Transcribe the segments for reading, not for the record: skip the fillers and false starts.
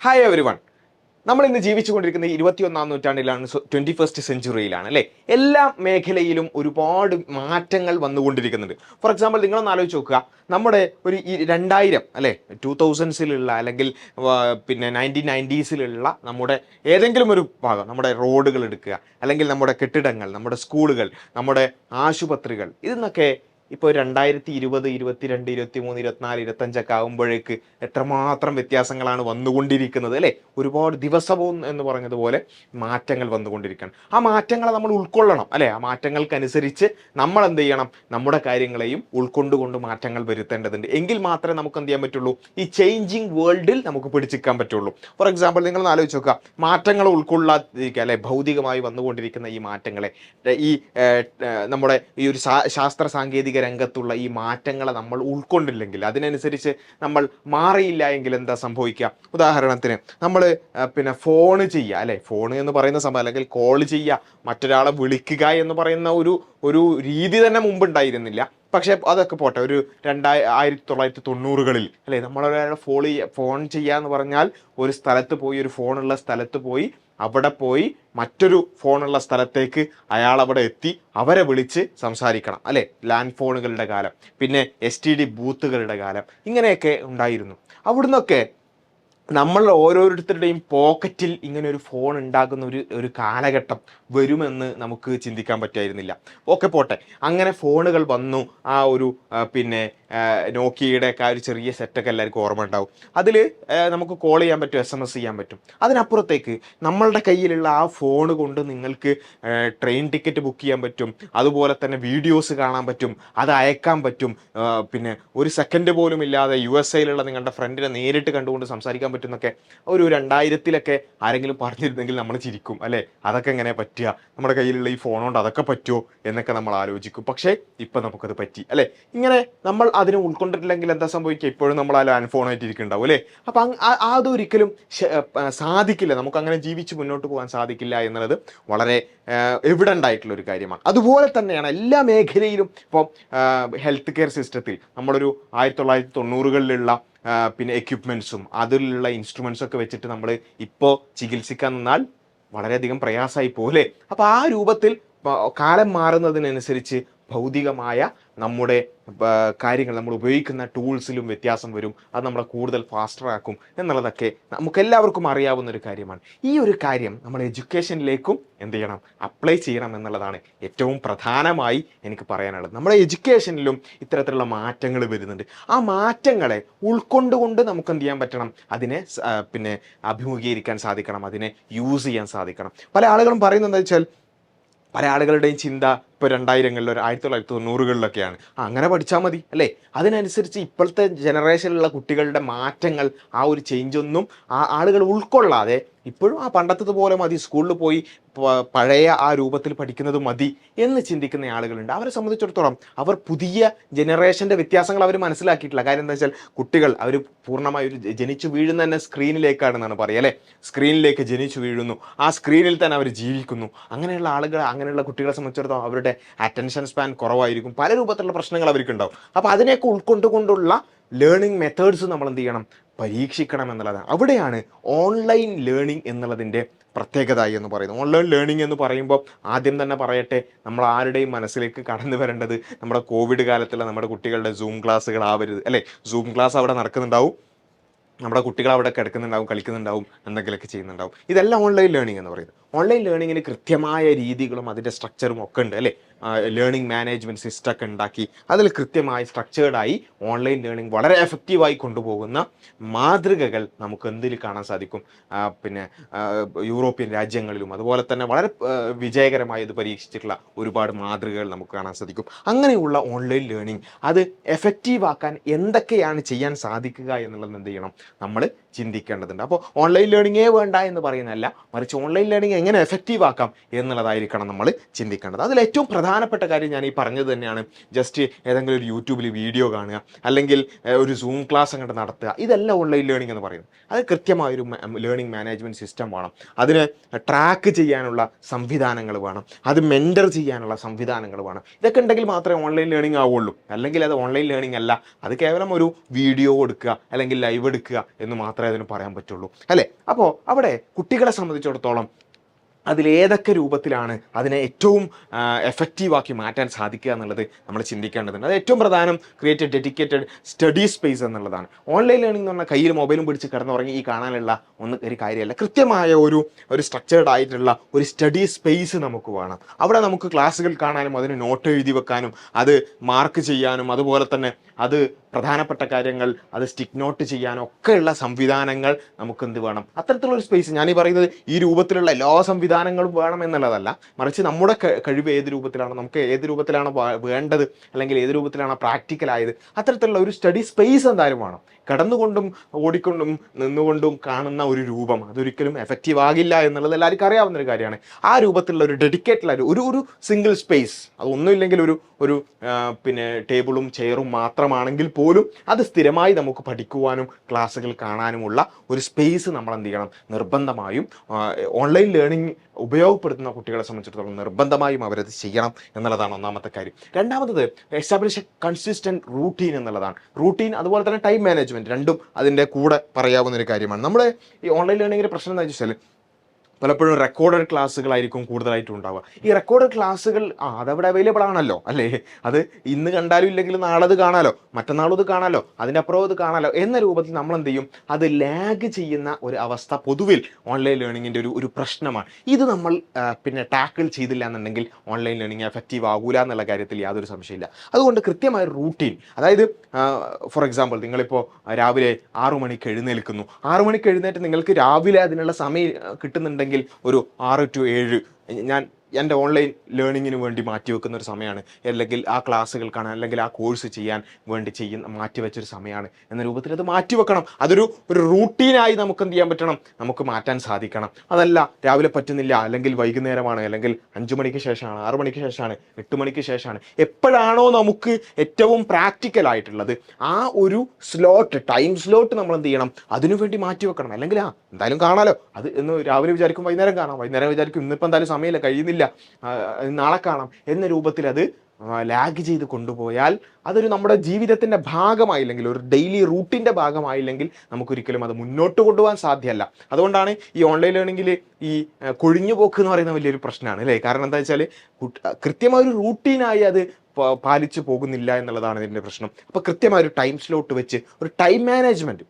Hi every one. നമ്മൾ ഇന്ന് ജീവിച്ചുകൊണ്ടിരിക്കുന്ന 21-ാം നൂറ്റാണ്ടിലാണ്, 21st സെഞ്ചുറിയിലാണ് അല്ലേ. എല്ലാ മേഖലയിലും ഒരുപാട് മാറ്റങ്ങൾ വന്നുകൊണ്ടിരിക്കുന്നുണ്ട്. ഫോർ എക്സാമ്പിൾ നിങ്ങളൊന്ന് ആലോചിച്ച് നോക്കുക, നമ്മുടെ ഒരു 2000 അല്ലേ, 2000സിലുള്ള അല്ലെങ്കിൽ പിന്നെ 1990സിലുള്ള നമ്മുടെ ഏതെങ്കിലും ഒരു ഭാഗം, നമ്മുടെ റോഡുകൾ എടുക്കുക, അല്ലെങ്കിൽ നമ്മുടെ കെട്ടിടങ്ങൾ, നമ്മുടെ സ്കൂളുകൾ, നമ്മുടെ ആശുപത്രികൾ, ഇതിന്നൊക്കെ ഇപ്പോൾ 2020, 22, 23, 24, 25 ആകുമ്പോഴേക്ക് എത്രമാത്രം വ്യത്യാസങ്ങളാണ് വന്നുകൊണ്ടിരിക്കുന്നത് അല്ലേ. ഒരുപാട് ദിവസവും എന്ന് പറഞ്ഞതുപോലെ മാറ്റങ്ങൾ വന്നുകൊണ്ടിരിക്കുകയാണ്. ആ മാറ്റങ്ങളെ നമ്മൾ ഉൾക്കൊള്ളണം അല്ലേ. ആ മാറ്റങ്ങൾക്കനുസരിച്ച് നമ്മൾ എന്ത് ചെയ്യണം, നമ്മുടെ കാര്യങ്ങളെയും ഉൾക്കൊണ്ടുകൊണ്ട് മാറ്റങ്ങൾ വരുത്തേണ്ടതുണ്ട്. എങ്കിൽ മാത്രമേ നമുക്ക് എന്ത് ചെയ്യാൻ പറ്റുള്ളൂ, ഈ ചേഞ്ചിങ് വേൾഡിൽ നമുക്ക് പിടിച്ചിരിക്കാൻ പറ്റുള്ളൂ. ഫോർ എക്സാമ്പിൾ നിങ്ങൾ ആലോചിച്ച് നോക്കുക, മാറ്റങ്ങൾ ഉൾക്കൊള്ളാതിരിക്കുക അല്ലെ, ഭൗതികമായി വന്നുകൊണ്ടിരിക്കുന്ന ഈ മാറ്റങ്ങളെ, ഈ നമ്മുടെ ഈ ഒരു ശാസ്ത്ര സാങ്കേതിക രംഗത്തുള്ള ഈ മാറ്റങ്ങളെ നമ്മൾ ഉൾക്കൊണ്ടില്ലെങ്കിൽ, അതിനനുസരിച്ച് നമ്മൾ മാറിയില്ല എങ്കിൽ എന്താ സംഭവിക്കുക. ഉദാഹരണത്തിന് നമ്മൾ പിന്നെ ഫോൺ ചെയ്യുക അല്ലെ, ഫോൺ എന്ന് പറയുന്ന സംഭവം, അല്ലെങ്കിൽ കോൾ ചെയ്യുക, മറ്റൊരാളെ വിളിക്കുക എന്ന് പറയുന്ന ഒരു രീതി തന്നെ മുമ്പ് ഉണ്ടായിരുന്നില്ല. പക്ഷേ അതൊക്കെ പോട്ടെ, ഒരു 1990കളിൽ അല്ലേ, നമ്മളൊരാളെ ഫോൺ ചെയ്യുക എന്ന് പറഞ്ഞാൽ ഒരു സ്ഥലത്ത് പോയി, ഒരു ഫോണുള്ള സ്ഥലത്ത് പോയി, അവിടെ പോയി മറ്റൊരു ഫോണുള്ള സ്ഥലത്തേക്ക് അയാൾ അവിടെ എത്തി അവരെ വിളിച്ച് സംസാരിക്കണം അല്ലേ. ലാൻഡ് ഫോണുകളുടെ കാലം, പിന്നെ STD ബൂത്തുകളുടെ കാലം, ഇങ്ങനെയൊക്കെ ഉണ്ടായിരുന്നു. അവിടുന്നൊക്കെ നമ്മൾ ഓരോരുത്തരുടെയും പോക്കറ്റിൽ ഇങ്ങനെ ഒരു ഫോൺ ഉണ്ടാകുന്ന ഒരു കാലഘട്ടം വരുമെന്ന് നമുക്ക് ചിന്തിക്കാൻ പറ്റായിരുന്നില്ല. ഓക്കെ പോട്ടെ, അങ്ങനെ ഫോണുകൾ വന്നു. ആ ഒരു പിന്നെ നോക്കിയയുടെ ഒക്കെ ആ ഒരു ചെറിയ സെറ്റൊക്കെ എല്ലാവർക്കും ഓർമ്മ ഉണ്ടാവും. അതിൽ നമുക്ക് കോൾ ചെയ്യാൻ പറ്റും, SMS ചെയ്യാൻ പറ്റും. അതിനപ്പുറത്തേക്ക് നമ്മളുടെ കയ്യിലുള്ള ആ ഫോൺ കൊണ്ട് നിങ്ങൾക്ക് ട്രെയിൻ ടിക്കറ്റ് ബുക്ക് ചെയ്യാൻ പറ്റും, അതുപോലെ തന്നെ വീഡിയോസ് കാണാൻ പറ്റും, അത് അയക്കാൻ പറ്റും. പിന്നെ ഒരു സെക്കൻഡ് പോലും ഇല്ലാതെ USA നിങ്ങളുടെ ഫ്രണ്ടിനെ നേരിട്ട് കണ്ടുകൊണ്ട് സംസാരിക്കാൻ പറ്റുന്നൊക്കെ ഒരു 2000-ലൊക്കെ ആരെങ്കിലും പറഞ്ഞിരുന്നെങ്കിൽ നമ്മൾ ചിരിക്കും അല്ലേ. അതൊക്കെ എങ്ങനെ പറ്റുക, നമ്മുടെ കയ്യിലുള്ള ഈ ഫോൺ കൊണ്ട് അതൊക്കെ പറ്റുമോ എന്നൊക്കെ നമ്മൾ ആലോചിക്കും. പക്ഷേ ഇപ്പം നമുക്കത് പറ്റി അല്ലേ. ഇങ്ങനെ നമ്മൾ അതിനെ ഉൾക്കൊണ്ടിട്ടില്ലെങ്കിൽ എന്താ സംഭവിക്കുക, ഇപ്പോഴും നമ്മൾ ആ ലാൻഡ് ഫോണായിട്ട് ഇരിക്കുന്നുണ്ടാവും അല്ലേ. അപ്പം അതൊരിക്കലും സാധിക്കില്ല, നമുക്കങ്ങനെ ജീവിച്ച് മുന്നോട്ട് പോകാൻ സാധിക്കില്ല എന്നുള്ളത് വളരെ എവിഡൻ്റ് ആയിട്ടുള്ള ഒരു കാര്യമാണ്. അതുപോലെ തന്നെയാണ് എല്ലാ മേഖലയിലും. ഇപ്പം ഹെൽത്ത് കെയർ സിസ്റ്റത്തിൽ നമ്മളൊരു 1990കളിലുള്ള പിന്നെ എക്യുപ്മെൻറ്റ്സും അതിലുള്ള ഇൻസ്ട്രുമെൻറ്റ്സൊക്കെ വെച്ചിട്ട് നമ്മൾ ഇപ്പോൾ ചികിത്സിക്കാൻ നിന്നാൽ വളരെയധികം പ്രയാസമായി പോലെ. അപ്പോൾ ആ രൂപത്തിൽ കാലം മാറുന്നതിനനുസരിച്ച് ഭൗതികമായ നമ്മുടെ കാര്യങ്ങൾ, നമ്മൾ ഉപയോഗിക്കുന്ന ടൂൾസിലും വ്യത്യാസം വരും. അത് നമ്മളെ കൂടുതൽ ഫാസ്റ്ററാക്കും എന്നുള്ളതൊക്കെ നമുക്കെല്ലാവർക്കും അറിയാവുന്ന ഒരു കാര്യമാണ്. ഈ ഒരു കാര്യം നമ്മൾ എഡ്യൂക്കേഷനിലേക്കും എന്ത് ചെയ്യണം, അപ്ലൈ ചെയ്യണം എന്നുള്ളതാണ് ഏറ്റവും പ്രധാനമായി എനിക്ക് പറയാനുള്ളത്. നമ്മുടെ എഡ്യൂക്കേഷനിലും ഇത്തരത്തിലുള്ള മാറ്റങ്ങൾ വരുന്നുണ്ട്. ആ മാറ്റങ്ങളെ ഉൾക്കൊണ്ടുകൊണ്ട് നമുക്ക് എന്ത് ചെയ്യാൻ പറ്റണം, അതിനെ പിന്നെ അഭിമുഖീകരിക്കാൻ സാധിക്കണം, അതിനെ യൂസ് ചെയ്യാൻ സാധിക്കണം. പല ആളുകളും പറയുന്നത് എന്താ വെച്ചാൽ, പല ആളുകളുടെയും ചിന്ത ഇപ്പോൾ 2000-കളിൽ 1990-കളിലൊക്കെയാണ്, അങ്ങനെ പഠിച്ചാൽ മതി അല്ലേ. അതിനനുസരിച്ച് ഇപ്പോഴത്തെ ജനറേഷനിലുള്ള കുട്ടികളുടെ മാറ്റങ്ങൾ, ആ ഒരു ചേഞ്ചൊന്നും ആളുകൾ ഉൾക്കൊള്ളാതെ ഇപ്പോഴും ആ പണ്ടത്തതുപോലെ മതി, സ്കൂളിൽ പോയി പഴയ ആ രൂപത്തിൽ പഠിക്കുന്നത് മതി എന്ന് ചിന്തിക്കുന്ന ആളുകളുണ്ട്. അവരെ സംബന്ധിച്ചിടത്തോളം അവർ പുതിയ ജനറേഷൻ്റെ വ്യത്യാസങ്ങൾ അവർ മനസ്സിലാക്കിയിട്ടില്ല. കാര്യം എന്താ വെച്ചാൽ, കുട്ടികൾ അവർ പൂർണ്ണമായി ഒരു ജനിച്ചു വീഴുന്ന തന്നെ സ്ക്രീനിലേക്കാണെന്നാണ് പറയുക അല്ലേ. സ്ക്രീനിലേക്ക് ജനിച്ചു വീഴുന്നു, ആ സ്ക്രീനിൽ തന്നെ അവർ ജീവിക്കുന്നു. അങ്ങനെയുള്ള ആളുകൾ, അങ്ങനെയുള്ള കുട്ടികളെ സംബന്ധിച്ചിടത്തോളം അവരുടെ അറ്റൻഷൻ സ്പാൻ കുറവായിരിക്കും, പല രൂപത്തിലുള്ള പ്രശ്നങ്ങൾ അവർക്കുണ്ടാവും. അപ്പോൾ അതിനെയൊക്കെ ഉൾക്കൊണ്ടുകൊണ്ടുള്ള ലേണിംഗ് മെത്തേഡ്സ് നമ്മൾ എന്ത് ചെയ്യണം, പരീക്ഷിക്കണം എന്നുള്ളതാണ്. അവിടെയാണ് ഓൺലൈൻ ലേണിംഗ് എന്നുള്ളതിൻ്റെ പ്രത്യേകത എന്ന് പറയുന്നത്. ഓൺലൈൻ ലേണിംഗ് എന്ന് പറയുമ്പോൾ ആദ്യം തന്നെ പറയട്ടെ, നമ്മൾ ആരുടെയും മനസ്സിലേക്ക് കടന്നു വരേണ്ടത് നമ്മുടെ കോവിഡ് കാലത്തുള്ള നമ്മുടെ കുട്ടികളുടെ സൂം ക്ലാസ്സുകളാവരുത് അല്ലേ. സൂം ക്ലാസ് അവിടെ നടക്കുന്നുണ്ടാവും, നമ്മുടെ കുട്ടികൾ അവിടെ കിടക്കുന്നുണ്ടാവും, കളിക്കുന്നുണ്ടാവും, എന്തെങ്കിലുമൊക്കെ ചെയ്യുന്നുണ്ടാവും. ഇതെല്ലാം ഓൺലൈൻ ലേണിംഗ് എന്ന് പറയുന്നത്. ഓൺലൈൻ ലേണിങ്ങിന് കൃത്യമായ രീതികളും അതിൻ്റെ സ്ട്രക്ചറും ഒക്കെ ഉണ്ട് അല്ലേ. ലേണിംഗ് മാനേജ്മെൻറ്റ് സിസ്റ്റമൊക്കെ ഉണ്ടാക്കി അതിൽ കൃത്യമായി സ്ട്രക്ചേർഡായി ഓൺലൈൻ ലേണിംഗ് വളരെ എഫക്റ്റീവായി കൊണ്ടുപോകുന്ന മാതൃകകൾ നമുക്ക് എന്തിൽ കാണാൻ സാധിക്കും, പിന്നെ യൂറോപ്യൻ രാജ്യങ്ങളിലും അതുപോലെ തന്നെ വളരെ വിജയകരമായി ഇത് പരീക്ഷിച്ചിട്ടുള്ള ഒരുപാട് മാതൃകകൾ നമുക്ക് കാണാൻ സാധിക്കും. അങ്ങനെയുള്ള ഓൺലൈൻ ലേണിംഗ് അത് എഫക്റ്റീവാക്കാൻ എന്തൊക്കെയാണ് ചെയ്യാൻ സാധിക്കുക എന്നുള്ളത് എന്ത് ചെയ്യണം, നമ്മൾ ചിന്തിക്കേണ്ടതുണ്ട്. അപ്പോൾ ഓൺലൈൻ ലേണിംഗേ വേണ്ട എന്ന് പറയുന്നതല്ല, മറിച്ച് ഓൺലൈൻ ലേണിംഗ് എങ്ങനെ എഫക്റ്റീവ് ആക്കാം എന്നുള്ളതായിരിക്കണം നമ്മൾ ചിന്തിക്കേണ്ടത്. അതിൽ ഏറ്റവും പ്രധാനപ്പെട്ട കാര്യം ഞാൻ ഈ പറഞ്ഞത് തന്നെയാണ്. ജസ്റ്റ് ഏതെങ്കിലും ഒരു യൂട്യൂബിൽ വീഡിയോ കാണുക, അല്ലെങ്കിൽ ഒരു സൂം ക്ലാസ് അങ്ങോട്ട് നടത്തുക, ഇതല്ല ഓൺലൈൻ ലേണിംഗ് എന്ന് പറയുന്നത്. അത് കൃത്യമായൊരു ലേണിംഗ് മാനേജ്മെൻറ്റ് സിസ്റ്റം വേണം, അതിന് ട്രാക്ക് ചെയ്യാനുള്ള സംവിധാനങ്ങൾ വേണം, അത് മെൻറ്റർ ചെയ്യാനുള്ള സംവിധാനങ്ങൾ വേണം. ഇതൊക്കെ ഉണ്ടെങ്കിൽ മാത്രമേ ഓൺലൈൻ ലേണിംഗ് ആവുള്ളൂ. അല്ലെങ്കിൽ അത് ഓൺലൈൻ ലേണിംഗ് അല്ല, അത് കേവലം ഒരു വീഡിയോ എടുക്കുക അല്ലെങ്കിൽ ലൈവ് എടുക്കുക എന്ന് മാത്രമേ മാത്രമേ അതിന് പറയാൻ പറ്റുള്ളൂ അല്ലേ. അപ്പോൾ അവിടെ കുട്ടികളെ സംബന്ധിച്ചിടത്തോളം അതിലേതൊക്കെ രൂപത്തിലാണ് അതിനെ ഏറ്റവും എഫക്റ്റീവാക്കി മാറ്റാൻ സാധിക്കുക എന്നുള്ളത് നമ്മൾ ചിന്തിക്കേണ്ടതുണ്ട്. അത് ഏറ്റവും പ്രധാനം create A dedicated study space എന്നുള്ളതാണ്. ഓൺലൈൻ ലേണിംഗ് എന്ന് പറഞ്ഞാൽ കയ്യിൽ മൊബൈലും പിടിച്ച് കിടന്നുറങ്ങി ഈ കാണാനുള്ള ഒരു കാര്യമല്ല. കൃത്യമായ ഒരു സ്ട്രക്ചേർഡ് ആയിട്ടുള്ള ഒരു സ്റ്റഡി സ്പേസ് നമുക്ക് വേണം. അവിടെ നമുക്ക് ക്ലാസ്സുകൾ കാണാനും അതിന് നോട്ട് എഴുതി വെക്കാനും അത് മാർക്ക് ചെയ്യാനും അതുപോലെ തന്നെ അത് പ്രധാനപ്പെട്ട കാര്യങ്ങൾ അത് സ്റ്റിക്ക് നോട്ട് ചെയ്യാനും ഒക്കെയുള്ള സംവിധാനങ്ങൾ നമുക്ക് എന്ത് വേണം, അത്തരത്തിലുള്ള ഒരു സ്പേസ്. ഞാനീ പറയുന്നത് ഈ രൂപത്തിലുള്ള എല്ലാ സംവിധാനങ്ങളും വേണം എന്നുള്ളതല്ല, മറിച്ച് നമ്മുടെ കഴിവ് ഏത് രൂപത്തിലാണ്, നമുക്ക് ഏത് രൂപത്തിലാണ് വേണ്ടത്, അല്ലെങ്കിൽ ഏത് രൂപത്തിലാണ് പ്രാക്ടിക്കലായത്, അത്തരത്തിലുള്ള ഒരു സ്റ്റഡി സ്പേസ് എന്തായാലും വേണം. കടന്നുകൊണ്ടും ഓടിക്കൊണ്ടും നിന്നുകൊണ്ടും കാണുന്ന ഒരു രൂപം അതൊരിക്കലും എഫക്റ്റീവ് ആകില്ല എന്നുള്ളത് എല്ലാവർക്കും അറിയാവുന്ന ഒരു കാര്യമാണ്. ആ രൂപത്തിലുള്ള ഒരു ഡെഡിക്കേറ്റഡ് ഒരു സിംഗിൾ സ്പേസ്, അതൊന്നുമില്ലെങ്കിൽ ഒരു പിന്നെ ടേബിളും ചെയറും മാത്രമാണെങ്കിൽ പോലും അത് സ്ഥിരമായി നമുക്ക് പഠിക്കുവാനും ക്ലാസ്സുകൾ കാണാനുമുള്ള ഒരു സ്പേസ് നമ്മൾ എന്ത് ചെയ്യണം, നിർബന്ധമായും ഓൺലൈൻ ലേണിംഗ് ഉപയോഗപ്പെടുത്തുന്ന കുട്ടികളെ സംബന്ധിച്ചിടത്തോളം നിർബന്ധമായും അവരത് ചെയ്യണം എന്നുള്ളതാണ് ഒന്നാമത്തെ കാര്യം. രണ്ടാമത്തത് എസ്റ്റാബ്ലിഷ് എ കൺസിസ്റ്റന്റ് റൂട്ടീൻ എന്നുള്ളതാണ്. റൂട്ടീൻ അതുപോലെ തന്നെ ടൈം മാനേജ്മെന്റ് രണ്ടും അതിൻ്റെ കൂടെ പറയാവുന്ന ഒരു കാര്യമാണ്. നമ്മുടെ ഈ ഓൺലൈൻ ലേണിങ്ങിൻ്റെ പ്രശ്നം എന്താ വെച്ചാൽ പലപ്പോഴും റെക്കോർഡഡ് ക്ലാസ്സുകളായിരിക്കും കൂടുതലായിട്ടും ഉണ്ടാവുക. ഈ റെക്കോർഡഡ് ക്ലാസ്സുകൾ അതവിടെ അവൈലബിൾ ആണല്ലോ അല്ലേ, അത് ഇന്ന് കണ്ടാലും ഇല്ലെങ്കിൽ നാളെ അത് കാണാലോ, മറ്റന്നാളും ഇത് കാണാലോ, അതിൻ്റെ അപ്പുറം ഇത് കാണാലോ എന്ന രൂപത്തിൽ നമ്മൾ എന്ത് ചെയ്യും, അത് ലാഗ് ചെയ്യുന്ന ഒരു അവസ്ഥ പൊതുവിൽ ഓൺലൈൻ ലേണിങ്ങിൻ്റെ ഒരു പ്രശ്നമാണ്. ഇത് നമ്മൾ പിന്നെ ടാക്കിൾ ചെയ്തില്ല എന്നുണ്ടെങ്കിൽ ഓൺലൈൻ ലേണിംഗ് എഫക്റ്റീവ് ആകൂല എന്നുള്ള കാര്യത്തിൽ യാതൊരു സംശയമില്ല. അതുകൊണ്ട് കൃത്യമായ റൂട്ടീൻ, അതായത് ഫോർ എക്സാമ്പിൾ നിങ്ങളിപ്പോൾ രാവിലെ 6 മണിക്ക് എഴുന്നേൽക്കുന്നു, 6 മണിക്ക് എഴുന്നേറ്റ് നിങ്ങൾക്ക് രാവിലെ അതിനുള്ള സമയം കിട്ടുന്നുണ്ടെങ്കിൽ ഒരു 6 to 7 ഞാൻ എൻ്റെ ഓൺലൈൻ ലേണിങ്ങിന് വേണ്ടി മാറ്റിവെക്കുന്ന ഒരു സമയമാണ്, അല്ലെങ്കിൽ ആ ക്ലാസ്സുകൾ കാണാൻ അല്ലെങ്കിൽ ആ കോഴ്സ് ചെയ്യാൻ വേണ്ടി മാറ്റിവെച്ചൊരു സമയമാണ് എന്ന രൂപത്തിൽ അത് മാറ്റിവെക്കണം. അതൊരു റൂട്ടീനായി നമുക്ക് എന്ത് ചെയ്യാൻ പറ്റണം, നമുക്ക് മാറ്റാൻ സാധിക്കണം. അതല്ല രാവിലെ പറ്റുന്നില്ല, അല്ലെങ്കിൽ വൈകുന്നേരമാണ്, അല്ലെങ്കിൽ 5 മണിക്ക് ശേഷമാണ്, 6 മണിക്ക് ശേഷമാണ്, 8 മണിക്ക് ശേഷമാണ്, എപ്പോഴാണോ നമുക്ക് ഏറ്റവും പ്രാക്ടിക്കൽ ആയിട്ടുള്ളത് ആ ഒരു ടൈം സ്ലോട്ട് നമ്മൾ എന്ത് ചെയ്യണം, അതിനുവേണ്ടി മാറ്റിവെക്കണം. അല്ലെങ്കിൽ എന്തായാലും കാണാലോ, അത് എന്ന് രാവിലെ വിചാരിക്കും വൈകുന്നേരം കാണാം, വൈകുന്നേരം വിചാരിക്കും ഇന്നിപ്പോൾ എന്തായാലും സമയമില്ല കഴിയുന്നില്ല, നാളെ കാണാം എന്ന രൂപത്തിൽ അത് ലാഗ് ചെയ്ത് കൊണ്ടുപോയാൽ അതൊരു നമ്മുടെ ജീവിതത്തിൻ്റെ ഭാഗമായില്ലെങ്കിൽ, ഒരു ഡെയിലി റൂട്ടിൻ്റെ ഭാഗമായില്ലെങ്കിൽ നമുക്കൊരിക്കലും അത് മുന്നോട്ട് കൊണ്ടുപോകാൻ സാധ്യമല്ല. അതുകൊണ്ടാണ് ഈ ഓൺലൈൻ ലേണിങ്ങിൽ ഈ കൊഴിഞ്ഞു പോക്ക് എന്ന് പറയുന്ന വലിയൊരു പ്രശ്നമാണ് അല്ലേ. കാരണം എന്താ വെച്ചാൽ കൃത്യമായൊരു റൂട്ടീനായി അത് പാലിച്ചു പോകുന്നില്ല എന്നുള്ളതാണ് ഇതിൻ്റെ പ്രശ്നം. അപ്പോൾ കൃത്യമായൊരു ടൈം സ്ലോട്ട് വെച്ച് ഒരു ടൈം മാനേജ്മെൻറ്റ്,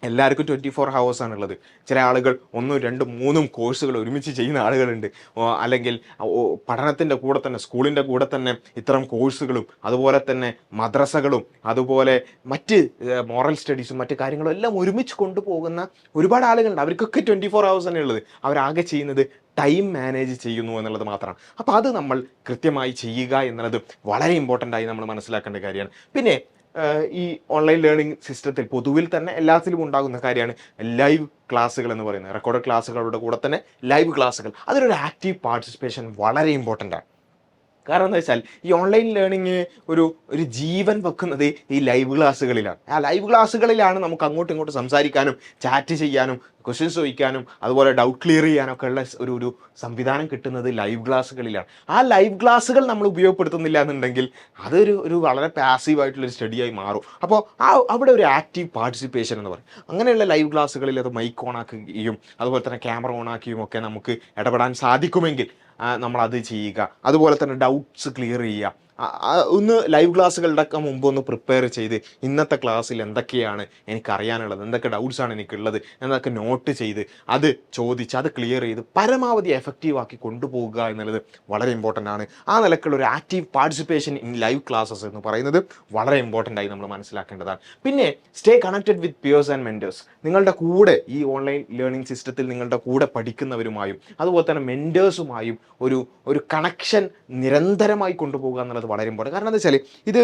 എല്ലാവർക്കും 24 hours ആണുള്ളത്. ചില ആളുകൾ 1, 2, 3 കോഴ്സുകൾ ഒരുമിച്ച് ചെയ്യുന്ന ആളുകളുണ്ട്. അല്ലെങ്കിൽ പഠനത്തിൻ്റെ കൂടെ തന്നെ സ്കൂളിൻ്റെ കൂടെ തന്നെ ഇത്തരം കോഴ്സുകളും അതുപോലെ തന്നെ മദ്രസകളും അതുപോലെ മറ്റ് മോറൽ സ്റ്റഡീസും മറ്റ് കാര്യങ്ങളും എല്ലാം ഒരുമിച്ച് കൊണ്ടുപോകുന്ന ഒരുപാട് ആളുകളുണ്ട്. അവർക്കൊക്കെ 24 hours തന്നെ ഉള്ളത്. അവരാകെ ചെയ്യുന്നത് ടൈം മാനേജ് ചെയ്യുന്നു എന്നുള്ളത് മാത്രമാണ്. അപ്പോൾ അത് നമ്മൾ കൃത്യമായി ചെയ്യുക എന്നുള്ളത് വളരെ ഇമ്പോർട്ടൻ്റ് ആയി നമ്മൾ മനസ്സിലാക്കേണ്ട കാര്യമാണ്. പിന്നെ ഈ ഓൺലൈൻ ലേണിംഗ് സിസ്റ്റത്തിൽ പൊതുവിൽ തന്നെ എല്ലാത്തിലും ഉണ്ടാകുന്ന കാര്യമാണ് ലൈവ് ക്ലാസ്സുകൾ എന്ന് പറയുന്നത്. റെക്കോർഡ് ക്ലാസ്സുകളുടെ കൂടെ തന്നെ ലൈവ് ക്ലാസ്സുകൾ, അതിലൊരു ആക്റ്റീവ് പാർട്ടിസിപ്പേഷൻ വളരെ ഇമ്പോർട്ടൻ്റ് ആണ്. കാരണം എന്താ വെച്ചാൽ ഈ ഓൺലൈൻ ലേണിങ്ങിന് ഒരു ജീവൻ വെക്കുന്നത് ഈ ലൈവ് ക്ലാസ്സുകളിലാണ്. ആ ലൈവ് ക്ലാസ്സുകളിലാണ് നമുക്ക് അങ്ങോട്ടും ഇങ്ങോട്ടും സംസാരിക്കാനും ചാറ്റ് ചെയ്യാനും ക്വസ്റ്റ്യൻസ് ചോദിക്കാനും അതുപോലെ ഡൗട്ട് ക്ലിയർ ചെയ്യാനൊക്കെ ഉള്ള ഒരു സംവിധാനം കിട്ടുന്നത് ലൈവ് ക്ലാസ്സുകളിലാണ്. ആ ലൈവ് ക്ലാസ്സുകൾ നമ്മൾ ഉപയോഗപ്പെടുത്തുന്നില്ല എന്നുണ്ടെങ്കിൽ അതൊരു വളരെ പാസീവായിട്ടുള്ളൊരു സ്റ്റഡിയായി മാറും. അപ്പോൾ അവിടെ ഒരു ആക്റ്റീവ് പാർട്ടിസിപ്പേഷൻ എന്ന് പറയും. അങ്ങനെയുള്ള ലൈവ് ക്ലാസ്സുകളിൽ അത് മൈക്ക് ഓൺ ആക്കുകയും അതുപോലെ തന്നെ ക്യാമറ ഓൺ ആക്കിയും ഒക്കെ നമുക്ക് ഇടപെടാൻ സാധിക്കുമെങ്കിൽ നമ്മളത് ചെയ്യുക. അതുപോലെ തന്നെ ഡൗട്ട്സ് ക്ലിയർ ചെയ്യുക. ഒന്ന് ലൈവ് ക്ലാസ്സുകളുടെ ഒക്കെ മുമ്പ് ഒന്ന് പ്രിപ്പയർ ചെയ്ത് ഇന്നത്തെ ക്ലാസ്സിൽ എന്തൊക്കെയാണ് എനിക്കറിയാനുള്ളത്, എന്തൊക്കെ ഡൗട്ട്സാണ് എനിക്കുള്ളത് എന്നൊക്കെ നോട്ട് ചെയ്ത് അത് ചോദിച്ച് അത് ക്ലിയർ ചെയ്ത് പരമാവധി എഫക്റ്റീവാക്കി കൊണ്ടുപോകുക എന്നുള്ളത് വളരെ ഇമ്പോർട്ടൻ്റ് ആണ്. ആ നിലക്കുള്ള ഒരു active participation in live classes എന്ന് പറയുന്നത് വളരെ ഇമ്പോർട്ടൻ്റ് ആയി നമ്മൾ മനസ്സിലാക്കേണ്ടതാണ്. പിന്നെ stay connected with peers and mentors. നിങ്ങളുടെ കൂടെ ഈ ഓൺലൈൻ ലേണിംഗ് സിസ്റ്റത്തിൽ നിങ്ങളുടെ കൂടെ പഠിക്കുന്നവരുമായും അതുപോലെ തന്നെ മെൻറ്റേഴ്സുമായും ഒരു കണക്ഷൻ നിരന്തരമായി കൊണ്ടുപോകുക എന്നുള്ളത് വളരെ ഇമ്പോർട്ടൻ്റ്. കാരണം എന്താ വെച്ചാൽ ഇത്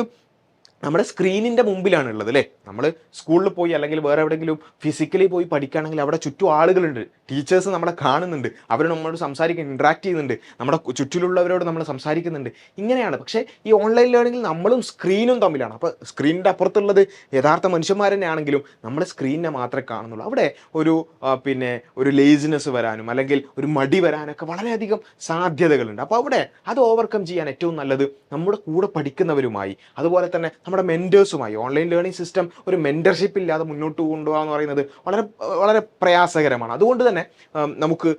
നമ്മുടെ സ്ക്രീനിൻ്റെ മുമ്പിലാണ് ഉള്ളത് അല്ലേ. നമ്മൾ സ്കൂളിൽ പോയി അല്ലെങ്കിൽ വേറെ എവിടെയെങ്കിലും ഫിസിക്കലി പോയി പഠിക്കുകയാണെങ്കിൽ അവിടെ ചുറ്റും ആളുകളുണ്ട്, ടീച്ചേഴ്സ് നമ്മളെ കാണുന്നുണ്ട്, അവർ നമ്മളോട് സംസാരിക്കാൻ ഇൻട്രാക്ട് ചെയ്യുന്നുണ്ട്, നമ്മുടെ ചുറ്റിലുള്ളവരോട് നമ്മൾ സംസാരിക്കുന്നുണ്ട്. ഇങ്ങനെയാണ്. പക്ഷേ ഈ ഓൺലൈൻ ലേണിങ്ങിൽ നമ്മളും സ്ക്രീനും തമ്മിലാണ്. അപ്പോൾ സ്ക്രീനിൻ്റെ അപ്പുറത്തുള്ളത് യഥാർത്ഥ മനുഷ്യന്മാർ തന്നെയാണെങ്കിലും നമ്മൾ സ്ക്രീനിനെ മാത്രമേ കാണുന്നുള്ളൂ. അവിടെ ഒരു ലേസിനെസ് വരാനും അല്ലെങ്കിൽ ഒരു മടി വരാനൊക്കെ വളരെയധികം സാധ്യതകളുണ്ട്. അപ്പോൾ അവിടെ അത് ഓവർകം ചെയ്യാൻ ഏറ്റവും നല്ലത് നമ്മുടെ കൂടെ പഠിക്കുന്നവരുമായി അതുപോലെ തന്നെ നമ്മുടെ മെൻറ്റേഴ്സുമായി ഓൺലൈൻ ലേണിംഗ് സിസ്റ്റം ഒരു മെൻറ്റർഷിപ്പ് ഇല്ലാതെ മുന്നോട്ട് കൊണ്ടുപോകുക എന്ന് പറയുന്നത് വളരെ വളരെ പ്രയാസകരമാണ്. അതുകൊണ്ട് തന്നെ നമുക്ക്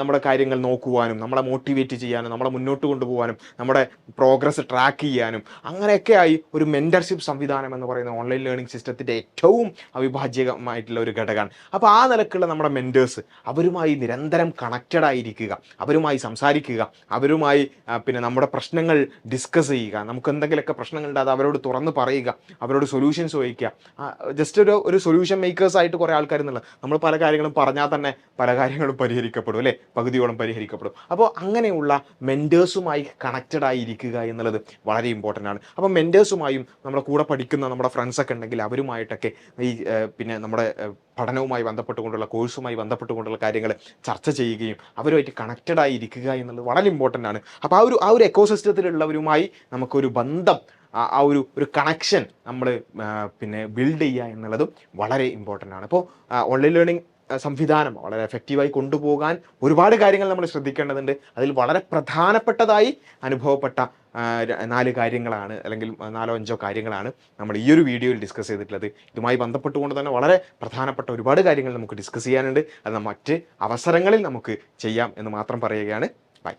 നമ്മുടെ കാര്യങ്ങൾ നോക്കുവാനും നമ്മളെ മോട്ടിവേറ്റ് ചെയ്യാനും നമ്മളെ മുന്നോട്ട് കൊണ്ടുപോകാനും നമ്മുടെ പ്രോഗ്രസ് ട്രാക്ക് ചെയ്യാനും അങ്ങനെയൊക്കെയായി ഒരു മെൻറ്റർഷിപ്പ് സംവിധാനം എന്ന് പറയുന്ന ഓൺലൈൻ ലേണിംഗ് സിസ്റ്റത്തിൻ്റെ ഏറ്റവും അവിഭാജ്യമായിട്ടുള്ള ഒരു ഘടകമാണ്. അപ്പോൾ ആ നിലക്കുള്ള നമ്മുടെ മെൻറ്റേഴ്സ് അവരുമായി നിരന്തരം കണക്റ്റഡ് ആയിരിക്കുക, അവരുമായി സംസാരിക്കുക, അവരുമായി പിന്നെ നമ്മുടെ പ്രശ്നങ്ങൾ ഡിസ്കസ് ചെയ്യുക, നമുക്ക് എന്തെങ്കിലുമൊക്കെ പ്രശ്നങ്ങളുണ്ട് അത് അവരോട് തുറന്ന് പറയുക, അവരോട് സൊല്യൂഷൻസ് ചോദിക്കുക. ജസ്റ്റ് ഒരു സൊല്യൂഷൻ മേക്കേഴ്സ് ആയിട്ട് കുറേ ആൾക്കാർ എന്നുള്ളത് നമ്മൾ പല കാര്യങ്ങളും പറഞ്ഞാൽ തന്നെ പല കാര്യങ്ങളും പരിഹരിക്കപ്പെടും അല്ലേ, പകുതിയോളം പരിഹരിക്കപ്പെടും. അപ്പോൾ അങ്ങനെയുള്ള മെൻറ്റേഴ്സുമായി കണക്റ്റഡ് ആയിരിക്കുക എന്നുള്ളത് വളരെ ഇമ്പോർട്ടൻ്റ് ആണ്. അപ്പോൾ മെൻറ്റേഴ്സുമായും നമ്മുടെ കൂടെ പഠിക്കുന്ന നമ്മുടെ ഫ്രണ്ട്സൊക്കെ ഉണ്ടെങ്കിൽ അവരുമായിട്ടൊക്കെ ഈ പിന്നെ നമ്മുടെ പഠനവുമായി ബന്ധപ്പെട്ടുകൊണ്ടുള്ള കോഴ്സുമായി ബന്ധപ്പെട്ടുകൊണ്ടുള്ള കാര്യങ്ങൾ ചർച്ച ചെയ്യുകയും അവരുമായിട്ട് കണക്റ്റഡ് ആയിരിക്കുക എന്നുള്ളത് വളരെ ഇമ്പോർട്ടൻ്റ് ആണ്. അപ്പോൾ ആ ഒരു എക്കോസിസ്റ്റത്തിലുള്ളവരുമായി നമുക്കൊരു ബന്ധം, ആ ഒരു കണക്ഷൻ നമ്മൾ പിന്നെ ബിൽഡ് ചെയ്യുക എന്നുള്ളതും വളരെ ഇമ്പോർട്ടൻ്റ് ആണ്. അപ്പോൾ ഓൺലൈൻ ലേണിംഗ് സംവിധാനം വളരെ എഫക്റ്റീവായി കൊണ്ടുപോകാൻ ഒരുപാട് കാര്യങ്ങൾ നമ്മൾ ശ്രദ്ധിക്കേണ്ടതുണ്ട്. അതിൽ വളരെ പ്രധാനപ്പെട്ടതായി അനുഭവപ്പെട്ട 4 കാര്യങ്ങളാണ്, അല്ലെങ്കിൽ 4-5 കാര്യങ്ങളാണ് നമ്മൾ ഈ ഒരു വീഡിയോയിൽ ഡിസ്കസ് ചെയ്തിട്ടുള്ളത്. ഇതുമായി ബന്ധപ്പെട്ടുകൊണ്ട് തന്നെ വളരെ പ്രധാനപ്പെട്ട ഒരുപാട് കാര്യങ്ങൾ നമുക്ക് ഡിസ്കസ് ചെയ്യാനുണ്ട്. അത് മറ്റ് അവസരങ്ങളിൽ നമുക്ക് ചെയ്യാം എന്ന് മാത്രം പറയുകയാണ്. ബൈ.